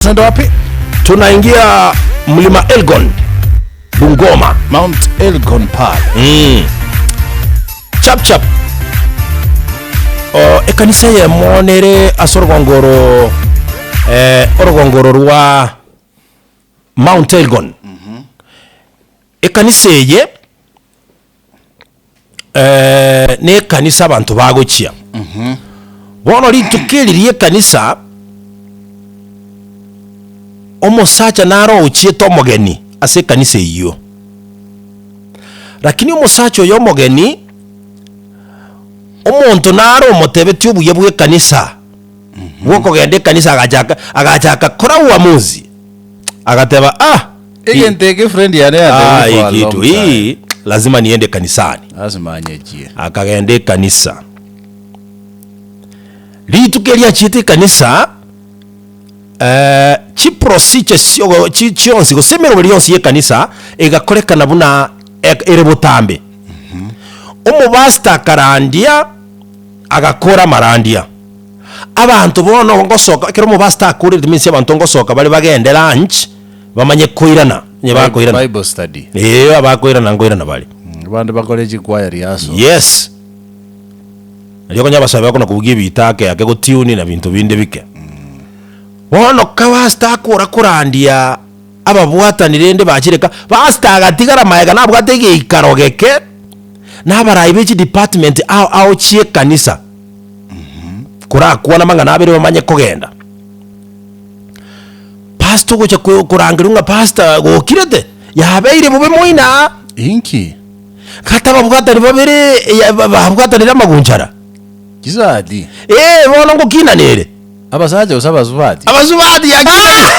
tunaenda wapi? Tunaingia mlima Elgon, Bungoma, Mount Elgon pale. Chap. Ekanisa ye monere asorgongoro orgongoro rwa Mount Elgon. Ekanisa ye ne kanisa abantu bagochia. Bono litukiririe kanisa omusacha naro uchieto mgeni ase kanisa iyo. Lakini omusacha oyo mgeni omuntu naro motebeti obuye bwe kanisa. Woko gende kanisa agachaka kora uamuzi. Agateba Igenteke friend yane kitu hii lazima niende kanisani. Lazima anyejie. Akagende kanisa. Litukeria chiti kanisa chiprosiche chionsi gosemero lyonsi ye kanisa egakorekana buna erebutambe. Omubasta karandia agakora marandia. Abantu bono ngosoka kero mubasta akuri diminsi abantu ngosoka bali bagende lunch bamanye koirana nyebakoirana Bible study. Abakoirana ngoirana bali. Bandu bakoleji choir yaso. Yes. Aliyo nya basaba ko nakubugie bitake yake go tune na bintu binde bike. Bono kawasta akora kurandia ababwatanire nde bakireka basta agatigara mayega nabwo atege ikarogeke nabarayi bechi department ao chie kanisa. Kura kuona mangana abere bamanye kogenda. Pastor gocha kurangirunga pastor gokirete yabeire bube moina inki kataba bwatari babere babwatanira magunjara kizadi bono ngo kinanere abasaje usabazubadi abazubadi yakira